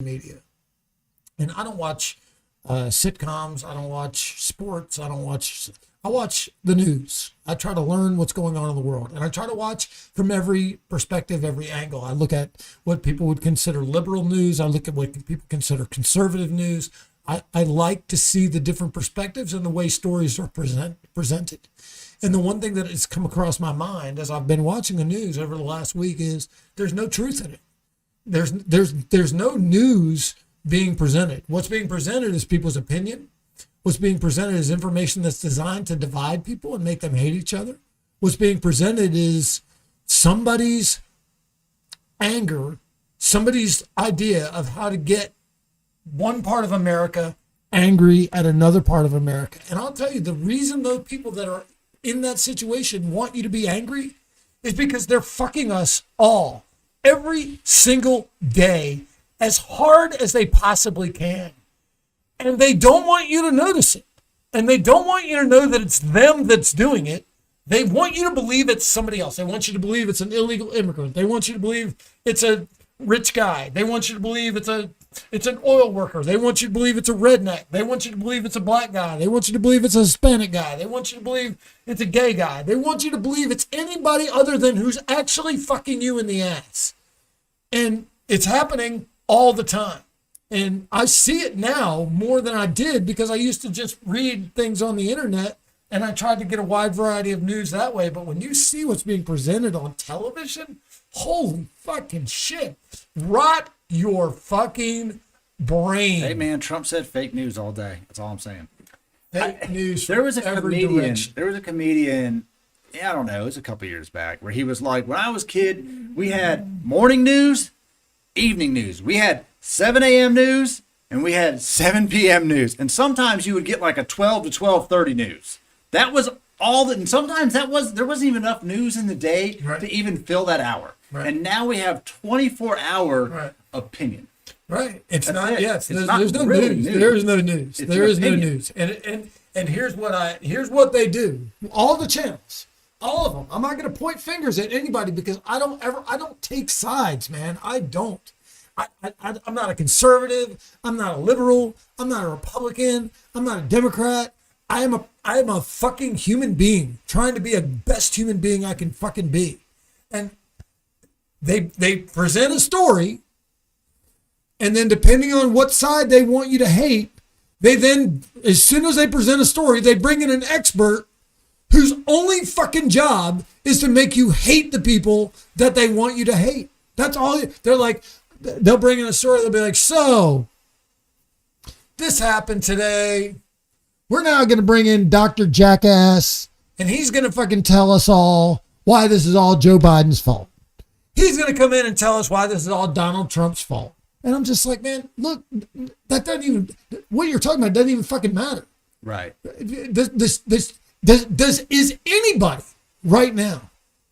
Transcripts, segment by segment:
media. And I don't watch sitcoms. I don't watch sports. I watch the news. I try to learn what's going on in the world. And I try to watch from every perspective, every angle. I look at what people would consider liberal news. I look at what people consider conservative news. I like to see the different perspectives and the way stories are presented. And the one thing that has come across my mind as I've been watching the news over the last week is there's no truth in it. There's no news being presented. What's being presented is people's opinion. What's being presented is information that's designed to divide people and make them hate each other. What's being presented is somebody's anger, somebody's idea of how to get one part of America angry at another part of America. And I'll tell you, the reason those people that are in that situation want you to be angry is because they're fucking us all every single day as hard as they possibly can. And they don't want you to notice it. And they don't want you to know that it's them that's doing it. They want you to believe it's somebody else. They want you to believe it's an illegal immigrant. They want you to believe it's a rich guy. They want you to believe it's an oil worker. They want you to believe it's a redneck. They want you to believe it's a black guy. They want you to believe it's a Hispanic guy. They want you to believe it's a gay guy. They want you to believe it's anybody other than who's actually fucking you in the ass. And it's happening all the time. And I see it now more than I did because I used to just read things on the internet and I tried to get a wide variety of news that way. But when you see what's being presented on television, holy fucking shit. Rot your fucking brain. Hey man, Trump said fake news all day. That's all I'm saying. Fake news. There was a comedian, I don't know, it was a couple years back, where he was like, when I was a kid, we had morning news, evening news. We had 7 a.m. news and we had 7 p.m. news. And sometimes you would get like a 12 to 12:30 news. That was all that, and sometimes there wasn't even enough news in the day to even fill that hour. Right. And now we have 24-hour opinion. Right. It's That's not, it. yes, It's there's no really news. news. There is no news. It's There an is no opinion. news. And here's what they do. All the channels, all of them. I'm not going to point fingers at anybody because I don't take sides, man. I don't. I'm not a conservative. I'm not a liberal. I'm not a Republican. I'm not a Democrat. I am a fucking human being trying to be a best human being I can fucking be. And they present a story, and then depending on what side they want you to hate, they then, as soon as they present a story, they bring in an expert whose only fucking job is to make you hate the people that they want you to hate. That's all. They're like, they'll bring in a story. They'll be like, so this happened today. We're now going to bring in Dr. Jackass, and he's going to fucking tell us all why this is all Joe Biden's fault. He's going to come in and tell us why this is all Donald Trump's fault. And I'm just like, man, look, that doesn't even, what you're talking about doesn't even fucking matter. Right. Is anybody right now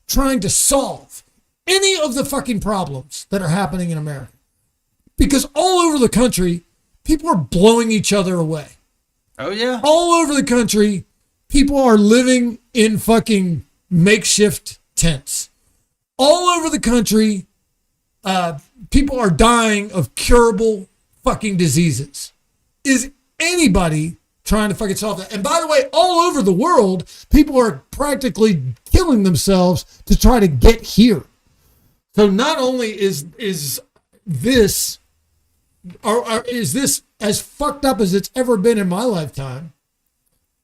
trying to solve any of the fucking problems that are happening in America? Because all over the country, people are blowing each other away. Oh, yeah. All over the country, people are living in fucking makeshift tents. All over the country, people are dying of curable fucking diseases. Is anybody trying to fucking solve that? And by the way, all over the world, people are practically killing themselves to try to get here. So not only is this as fucked up as it's ever been in my lifetime,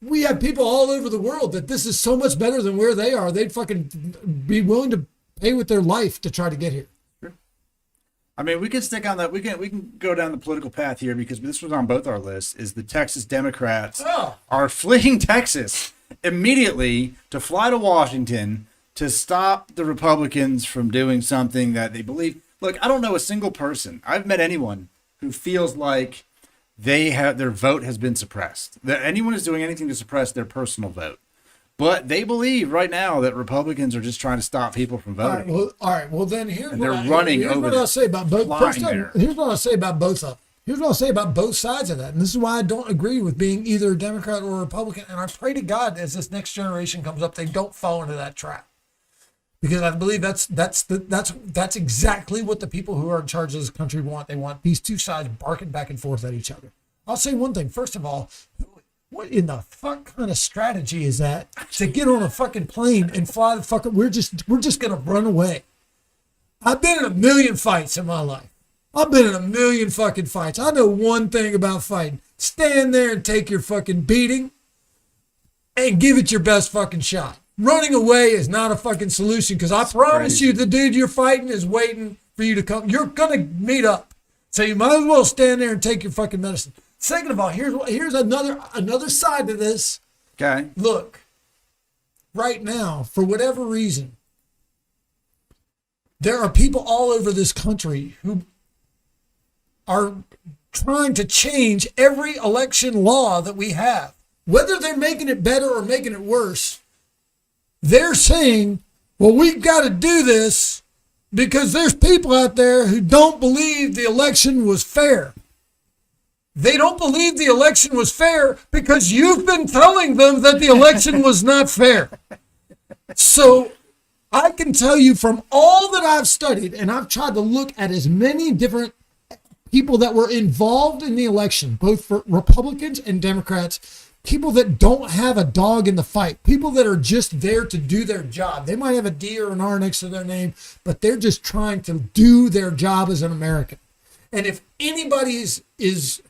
we have people all over the world that this is so much better than where they are. They'd fucking be willing to pay with their life to try to get here. Sure. I mean, we can stick on that. We can go down the political path here because this was on both our lists. Is the Texas Democrats are fleeing Texas immediately to fly to Washington to stop the Republicans from doing something that they believe. Look, I don't know a single person. I've met anyone who feels like their vote has been suppressed. That anyone is doing anything to suppress their personal vote. But they believe right now that Republicans are just trying to stop people from voting. All right. Well, then here's what I'll say about both. Here's what I'll say about both of them. Here's what I'll say about both sides of that. And this is why I don't agree with being either a Democrat or a Republican. And I pray to God as this next generation comes up, they don't fall into that trap. because I believe that's exactly what the people who are in charge of this country want. They want these two sides barking back and forth at each other. I'll say one thing. First of all, what in the fuck kind of strategy is that to get on a fucking plane and fly the fucking? We're just gonna run away. I've been in a million fights in my life. I've been in a million fucking fights. I know one thing about fighting: stand there and take your fucking beating, and give it your best fucking shot. Running away is not a fucking solution, because I promise you the dude you're fighting is waiting for you to come. You're going to meet up. So you might as well stand there and take your fucking medicine. Second of all, here's another side to this. Okay. Look, right now, for whatever reason, there are people all over this country who are trying to change every election law that we have. Whether they're making it better or making it worse, they're saying, well, we've got to do this because there's people out there who don't believe the election was fair. They don't believe the election was fair because you've been telling them that the election was not fair. So I can tell you from all that I've studied, and I've tried to look at as many different people that were involved in the election, both for Republicans and Democrats, people that don't have a dog in the fight, people that are just there to do their job. They might have a D or an R next to their name, but they're just trying to do their job as an American. And if anybody is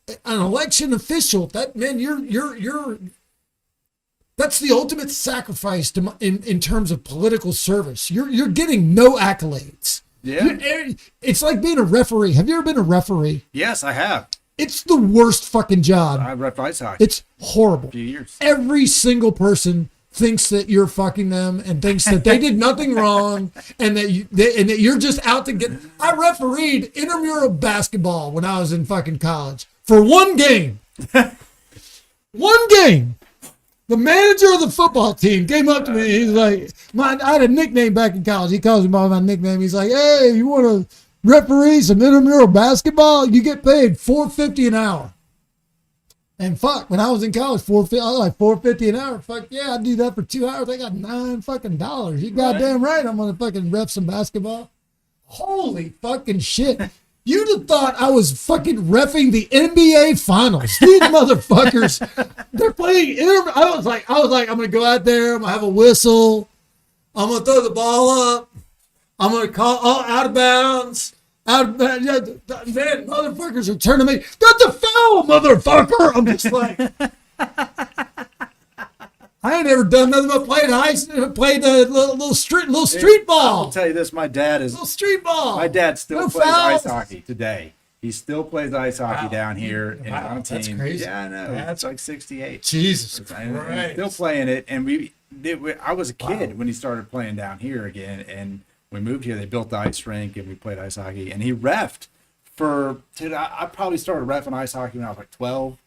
an election official, that man, you're that's the ultimate sacrifice in terms of political service. You're getting no accolades. Yeah. It's like being a referee. Have you ever been a referee? Yes, I have. It's the worst fucking job. I ref ice hockey. It's horrible. A few years. Every single person thinks that you're fucking them and thinks that they did nothing wrong and that you're just out to get. I refereed intramural basketball when I was in fucking college for one game. One game. The manager of the football team came up to me. He's like, I had a nickname back in college. He calls me by my nickname. He's like, hey, you want to referee some intramural basketball? You get paid $4.50 an hour. And fuck, when I was in college, $4.50, I was like $4.50 an hour. Fuck yeah, I'd do that for 2 hours. I got $9 fucking dollars. You goddamn right, I'm gonna fucking ref some basketball. Holy fucking shit. You'd have thought I was fucking reffing the NBA finals. These motherfuckers, they're playing. I was like, I'm gonna go out there. I'm gonna have a whistle. I'm gonna throw the ball up. I'm gonna call out of bounds. Man, motherfuckers are turning me. That's a foul, motherfucker. I'm just like, I ain't ever done nothing but played a little street ball. I'll tell you this: my dad is little street ball. My dad still No plays fouls. ice hockey today. He still plays ice hockey down here and Wow, on a team. that's crazy. Yeah, I know. That's It's like 68. Jesus And he's Christ. still playing it. And I was a kid when he started playing down here again. And we moved here. They built the ice rink and we played ice hockey. And he reffed I probably started reffing ice hockey when I was like 12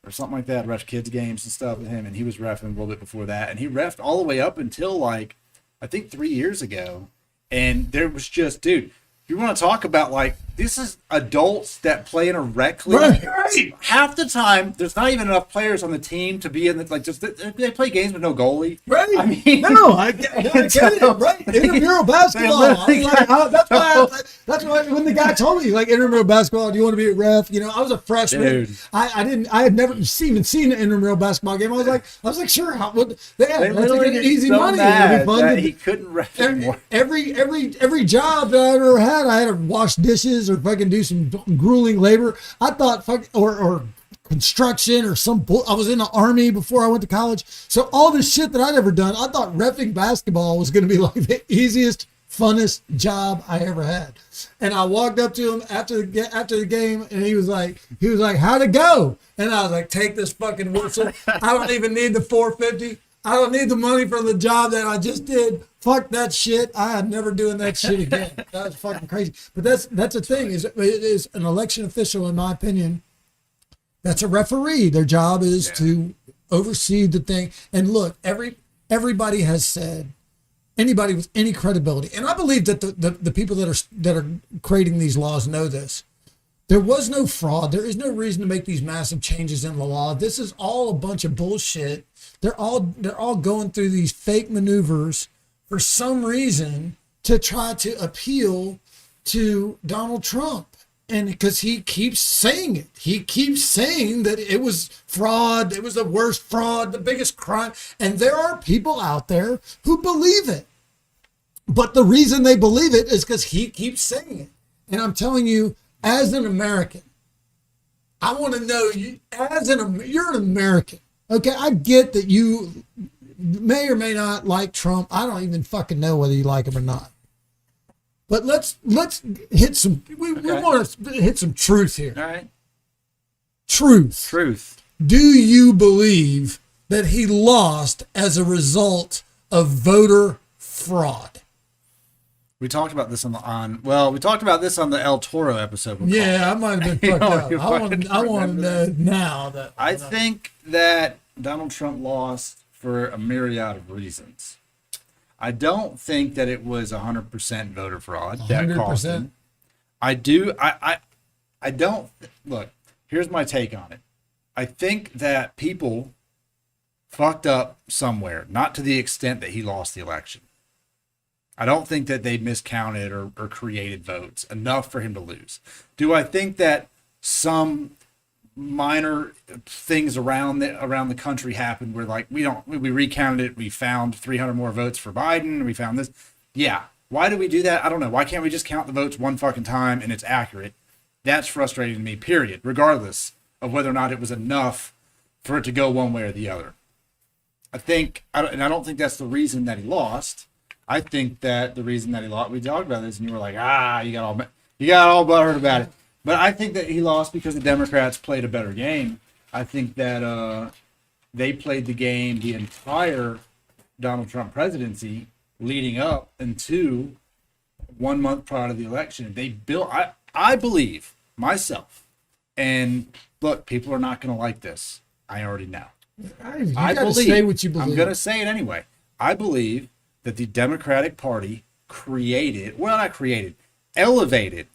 or something like that. Ref kids games and stuff with him. And he was reffing a little bit before that. And he reffed all the way up until like, I think 3 years ago. And there was just, dude, you want to talk about like, this is adults that play in a rec league. Right. Half the time, there's not even enough players on the team to be in the, like, just they play games with no goalie. Right. I mean, no, I get it. Right. Intramural basketball. That's why when the guy told me, like, intramural basketball, do you want to be a ref? You know, I was a freshman. Dude. I had never even seen an intramural basketball game. I was like, sure. they literally get easy so money. mad It'd be fun that to- he couldn't ref anymore. Every job that I ever had, I had to wash dishes or fucking do some grueling labor. I thought or construction or I was in the army before I went to college. So all this shit that I'd ever done, I thought reffing basketball was going to be like the easiest, funnest job I ever had. And I walked up to him after the game, and he was like, how'd it go? And I was like, take this fucking whistle. I don't even need the $4.50. I don't need the money for the job that I just did. Fuck that shit. I am never doing that shit again. That was fucking crazy. But that's the thing is an election official, in my opinion, that's a referee. Their job is to oversee the thing. And look, everybody has said, anybody with any credibility, and I believe that the people that are creating these laws know this. There was no fraud. There is no reason to make these massive changes in the law. This is all a bunch of bullshit. They're all going through these fake maneuvers for some reason to try to appeal to Donald Trump. And because he keeps saying it, he keeps saying that it was fraud. It was the worst fraud, the biggest crime. And there are people out there who believe it. But the reason they believe it is because he keeps saying it. And I'm telling you, as an American, I want to know you, you're an American. Okay. I get that you may or may not like Trump. I don't even fucking know whether you like him or not. But let's hit some. We want to hit some truth here. All right. Truth. Do you believe that he lost as a result of voter fraud? We talked about this we talked about this on the El Toro episode. Yeah, I might have been fucked up. I want to know now that I think that Donald Trump lost for a myriad of reasons. I don't think that it was 100% voter fraud that cost him. I don't. Look, here's my take on it. I think that people fucked up somewhere, not to the extent that he lost the election. I don't think that they miscounted or created votes enough for him to lose. Do I think that some minor things around the country happened where like we recounted it, we found 300 more votes for Biden, we found this? Yeah. Why do we do that? I don't know. Why can't we just count the votes one fucking time and it's accurate? That's frustrating to me, period, regardless of whether or not it was enough for it to go one way or the other. I don't think that's the reason that he lost. I think that the reason that he lost, we talked about this and you were like, you got all butthurt about it. But I think that he lost because the Democrats played a better game. I think that they played the game the entire Donald Trump presidency leading up into 1 month prior to the election. They built, I believe myself, and look, people are not going to like this. I already know. I believe, say what you believe. I'm going to say it anyway. I believe that the Democratic Party elevated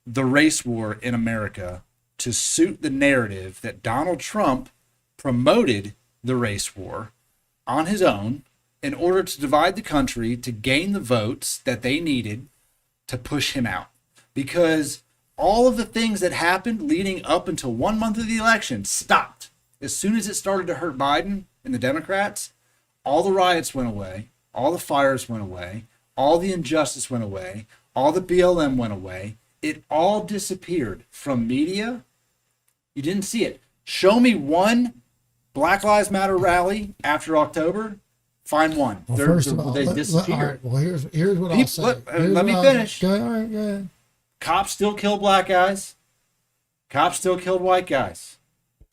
the race war in America to suit the narrative that Donald Trump promoted the race war on his own in order to divide the country to gain the votes that they needed to push him out. Because all of the things that happened leading up until 1 month of the election stopped. As soon as it started to hurt Biden and the Democrats, all the riots went away, all the fires went away, all the injustice went away, all the BLM went away. It all disappeared from media. You didn't see it. Show me one Black Lives Matter rally after October. Find one. Well, first of all, they disappeared. Well, here's what I'll say. Let me finish. Go ahead. Cops still kill black guys. Cops still killed white guys.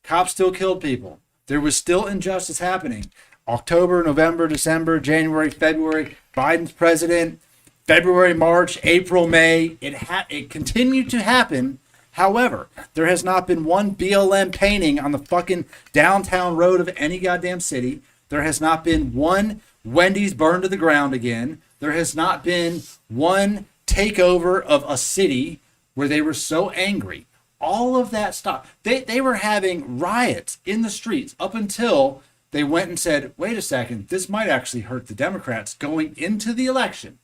Cops still killed people. There was still injustice happening. October, November, December, January, February, Biden's president. February, March, April, May, it continued to happen. However, there has not been one BLM painting on the fucking downtown road of any goddamn city. There has not been one Wendy's burned to the ground again. There has not been one takeover of a city where they were so angry. All of that stopped. They were having riots in the streets up until they went and said, wait a second, this might actually hurt the Democrats going into the election.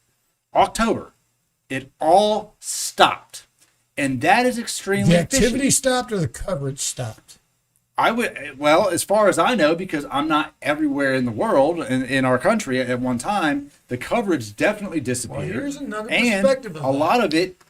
October, it all stopped, and that is extremely. The activity stopped, or the coverage stopped. As far as I know, because I'm not everywhere in the world in our country at one time, the coverage definitely disappeared. Well, here's another perspective of a lot of it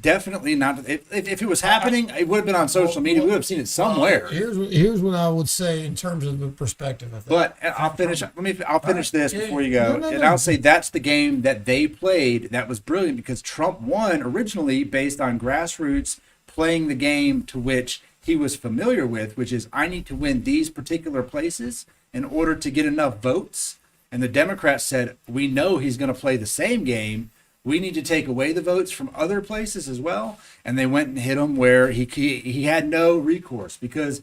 definitely not. If it was happening, it would have been on social media. We would have seen it somewhere. Here's what I would say in terms of the perspective of that. But I'll finish. I'll finish this before you go, and I'll say that's the game that they played. That was brilliant because Trump won originally based on grassroots playing the game to which he was familiar with, which is I need to win these particular places in order to get enough votes. And the Democrats said, we know he's going to play the same game. We need to take away the votes from other places as well. And they went and hit him where he had no recourse because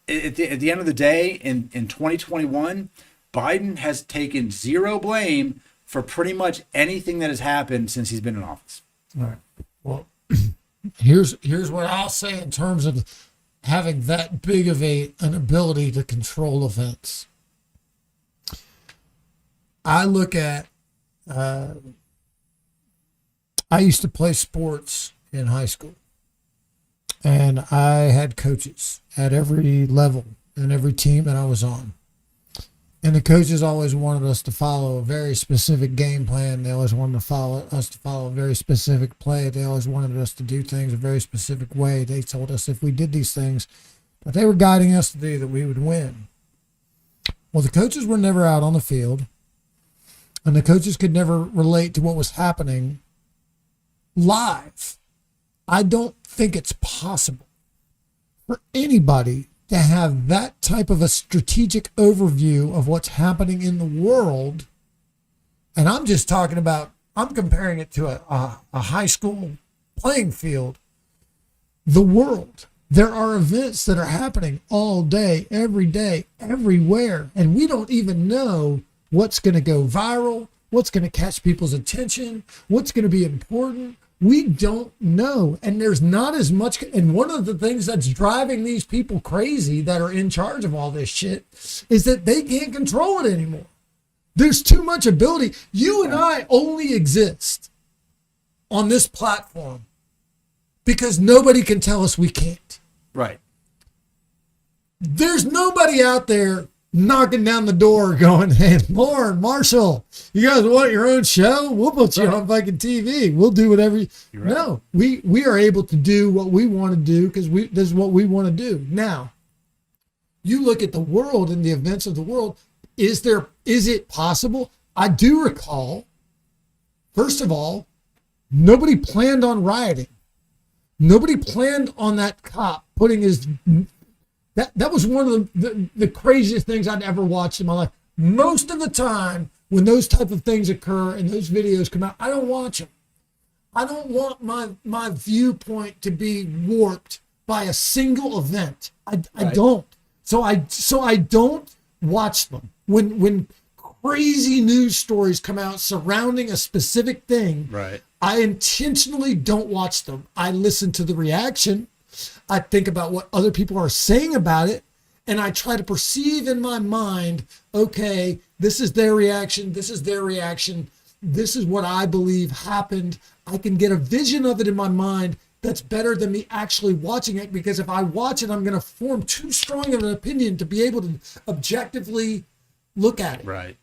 at the end of the day, in 2021, Biden has taken zero blame for pretty much anything that has happened since he's been in office. All right. Well, here's what I'll say in terms of having that big of an ability to control events. I look at I used to play sports in high school, and I had coaches at every level and every team that I was on. And the coaches always wanted us to follow a very specific game plan. They always wanted us to follow a very specific play. They always wanted us to do things a very specific way. They told us if we did these things that they were guiding us to do, that we would win. Well, the coaches were never out on the field, and the coaches could never relate to what was happening live. I don't think it's possible for anybody to have that type of a strategic overview of what's happening in the world. And I'm just talking about, I'm comparing it to a high school playing field. The world. There are events that are happening all day, everywhere. And we don't even know what's going to go viral, what's going to catch people's attention, what's going to be important. We don't know. And there's not as much. And one of the things that's driving these people crazy that are in charge of all this shit is that they can't control it anymore. There's too much ability. You and I only exist on this platform because nobody can tell us we can't. Right. There's nobody out there knocking down the door going, hey, Lorne, Marshall, you guys want your own show? We'll put you on fucking TV. We'll do whatever. Right. No, we are able to do what we want to do because this is what we want to do. Now, you look at the world and the events of the world. Is it possible? I do recall, first of all, nobody planned on rioting. Nobody planned on that cop putting his... That was one of the craziest things I'd ever watched in my life. Most of the time when those type of things occur and those videos come out, I don't watch them. I don't want my viewpoint to be warped by a single event. I don't. So I don't watch them. When crazy news stories come out surrounding a specific thing, right, I intentionally don't watch them. I listen to the reaction. I think about what other people are saying about it, and I try to perceive in my mind, okay, this is their reaction, this is their reaction, this is what I believe happened. I can get a vision of it in my mind that's better than me actually watching it, because if I watch it, I'm going to form too strong of an opinion to be able to objectively look at it. Right.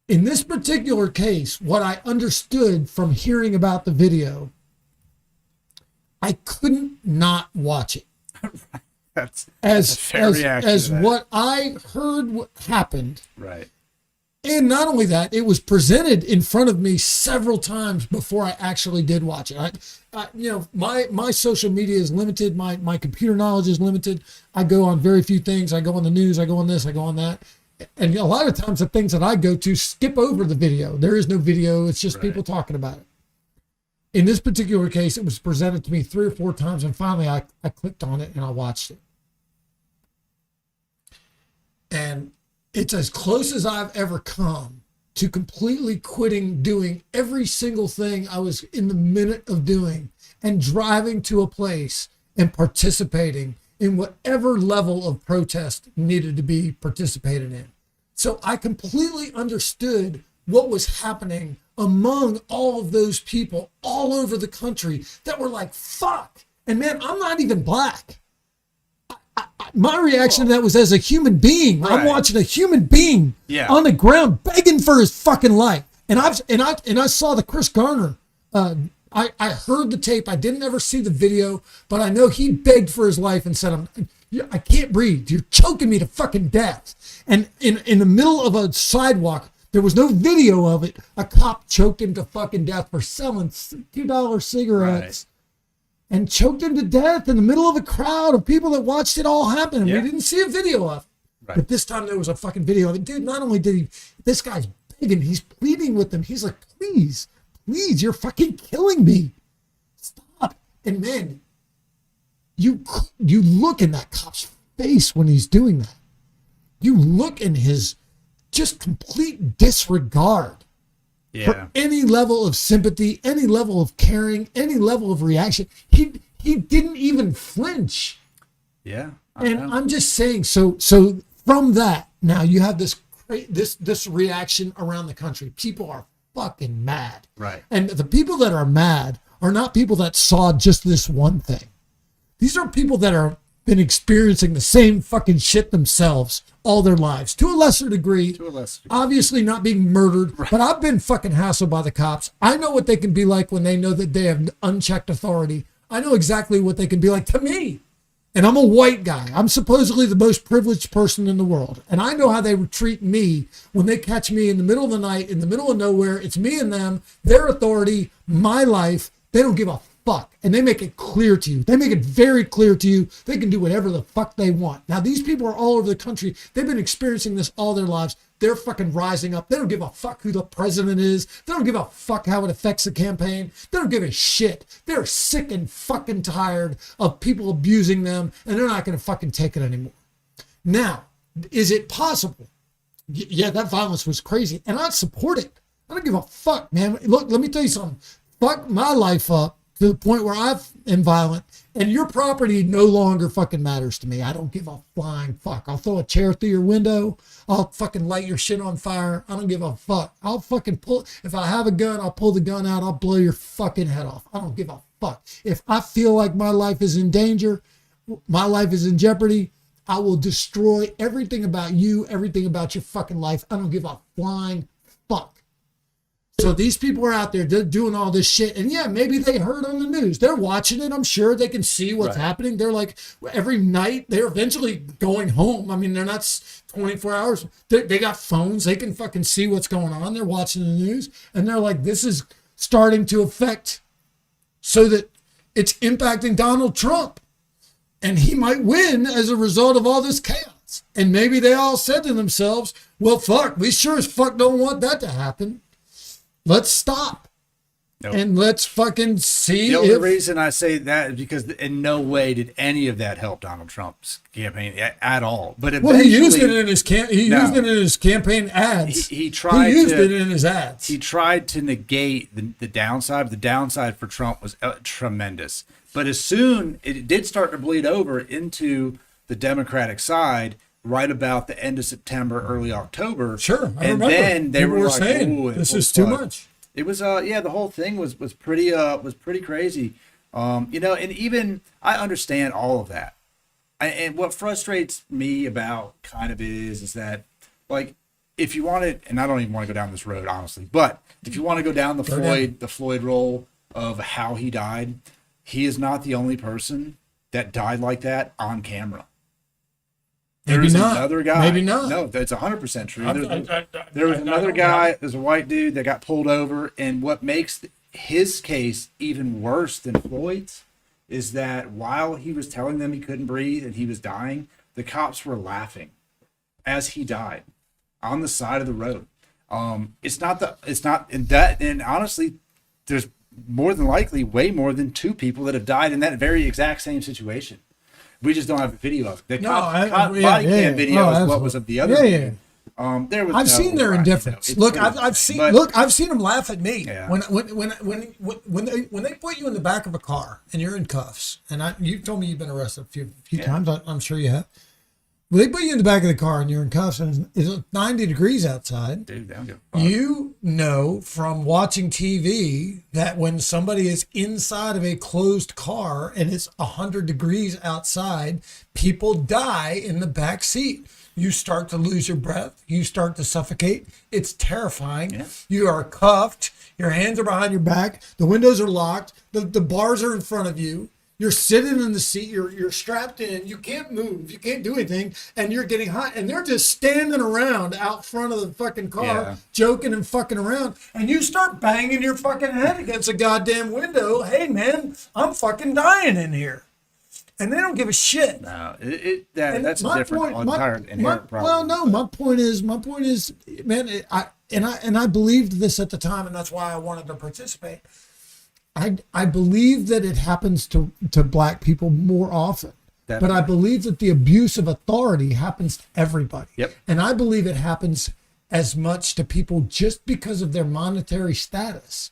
In this particular case, what I understood from hearing about the video, I couldn't not watch it. That's as what I heard what happened. Right. And not only that, it was presented in front of me several times before I actually did watch it. My social media is limited. My computer knowledge is limited. I go on very few things. I go on the news. I go on this. I go on that. And a lot of times the things that I go to skip over the video. There is no video. It's just people talking about it. In this particular case, it was presented to me 3 or 4 times, and finally I clicked on it and I watched it. And it's as close as I've ever come to completely quitting doing every single thing I was in the minute of doing and driving to a place and participating in whatever level of protest needed to be participated in. So I completely understood what was happening among all of those people all over the country that were like, fuck. And man, I'm not even black. My reaction to that was as a human being. Right. I'm watching a human being on the ground begging for his fucking life. And I saw the Chris Garner. I heard the tape. I didn't ever see the video, but I know he begged for his life and said, I can't breathe. You're choking me to fucking death. And in the middle of a sidewalk, there was no video of it. A cop choked him to fucking death for selling $2 cigarettes and choked him to death in the middle of a crowd of people that watched it all happen. Yeah. We didn't see a video of it. Right. But this time there was a fucking video of it. Dude, not only did this guy's begging, he's pleading with them. He's like, please, you're fucking killing me. Stop. And man, you look in that cop's face when he's doing that. You look in his just complete disregard for any level of sympathy, any level of caring, any level of reaction. He didn't even flinch. Yeah. I'm just saying, so from that, now you have this reaction around the country. People are fucking mad. Right. And the people that are mad are not people that saw just this one thing. These are people that are been experiencing the same fucking shit themselves all their lives, to a lesser degree. Obviously not being murdered, but I've been fucking hassled by the cops. I know what they can be like when they know that they have unchecked authority. I know exactly what they can be like to me. And I'm a white guy. I'm supposedly the most privileged person in the world. And I know how they would treat me when they catch me in the middle of the night, in the middle of nowhere. It's me and them, their authority, my life. They don't give a fuck. And they make it clear to you. They make it very clear to you. They can do whatever the fuck they want. Now, these people are all over the country. They've been experiencing this all their lives. They're fucking rising up. They don't give a fuck who the president is. They don't give a fuck how it affects the campaign. They don't give a shit. They're sick and fucking tired of people abusing them, and they're not going to fucking take it anymore. Now, is it possible? Yeah, that violence was crazy, and I'd support it. I don't give a fuck, man. Look, let me tell you something. Fuck my life up to the point where I am violent, and your property no longer fucking matters to me. I don't give a flying fuck. I'll throw a chair through your window. I'll fucking light your shit on fire. I don't give a fuck. I'll fucking pull, if I have a gun, I'll pull the gun out. I'll blow your fucking head off. I don't give a fuck. If I feel like my life is in danger, my life is in jeopardy, I will destroy everything about you, everything about your fucking life. I don't give a flying fuck. So these people are out there doing all this shit. And yeah, maybe they heard on the news. They're watching it. I'm sure they can see what's happening. They're like, every night, they're eventually going home. I mean, they're not 24 hours. They got phones. They can fucking see what's going on. They're watching the news. And they're like, this is starting to affect so that it's impacting Donald Trump. And he might win as a result of all this chaos. And maybe they all said to themselves, well, fuck, we sure as fuck don't want that to happen. Let's stop. Nope. And let's fucking see. The only reason I say that is because in no way did any of that help Donald Trump's campaign at all. But well, he used it in his used it in his campaign ads. He tried. He used it in his ads. He tried to negate the downside. The downside for Trump was tremendous. But as soon it did start to bleed over into the Democratic side, right about the end of September, early October. Sure, I and remember. then they were like, saying, "This is too much." It was the whole thing was pretty crazy. You know, and even I understand all of that. And what frustrates me about kind of is that, like, if you want to, and I don't even want to go down this road honestly, but if you want to go down the Floyd role of how he died, he is not the only person that died like that on camera. There was another guy. Maybe not. No, that's 100% true. There was another guy. There's a white dude that got pulled over, and what makes his case even worse than Floyd's is that while he was telling them he couldn't breathe and he was dying, the cops were laughing as he died on the side of the road. And honestly, there's more than likely way more than two people that have died in that very exact same situation. We just don't have a video of it. The body cam video is what was of the other. I've seen their indifference. Look, I've seen them laugh at me when they put you in the back of a car and you're in cuffs. And you told me you've been arrested a few times. I'm sure you have. Well, they put you in the back of the car and you're in cuffs and it's 90 degrees outside. Dude, you know from watching TV that when somebody is inside of a closed car and it's 100 degrees outside, people die in the back seat. You start to lose your breath. You start to suffocate. It's terrifying. Yeah. You are cuffed. Your hands are behind your back. The windows are locked. The bars are in front of you. You're sitting in the seat, you're strapped in, you can't move, you can't do anything, and you're getting hot, and they're just standing around out front of the fucking car, joking and fucking around, and you start banging your fucking head against a goddamn window. Hey man, I'm fucking dying in here. And they don't give a shit. No, that's a different inherent problem. Well, no, my point is, man, I believed this at the time, and that's why I wanted to participate. I believe that it happens to black people more often. Definitely. But I believe that the abuse of authority happens to everybody. Yep. And I believe it happens as much to people just because of their monetary status.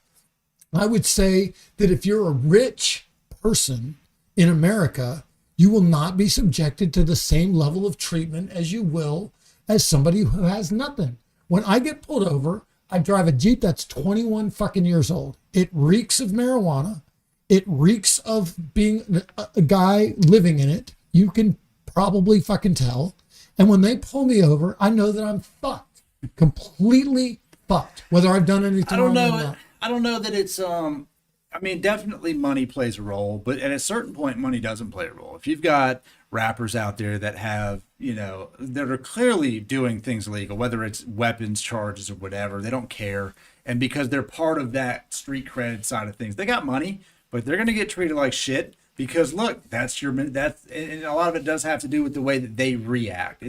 I would say that if you're a rich person in America, you will not be subjected to the same level of treatment as you will as somebody who has nothing. When I get pulled over, I drive a Jeep that's 21 fucking years old. It reeks of marijuana. It reeks of being a guy living in it. You can probably fucking tell. And when they pull me over, I know that I'm fucked, completely fucked, whether I've done anything I don't wrong know. or not. I don't know that it's I mean, definitely money plays a role, but at a certain point, money doesn't play a role. If you've got rappers out there that have, you know, that are clearly doing things illegal, whether it's weapons charges or whatever, they don't care. And because they're part of that street cred side of things, they got money, but they're going to get treated like shit because look, that's and a lot of it does have to do with the way that they react.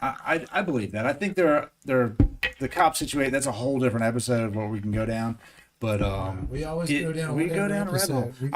I believe that. I think they're the cop situation. That's a whole different episode of what we can go down. But We always go down. We go down a rabbit hole. We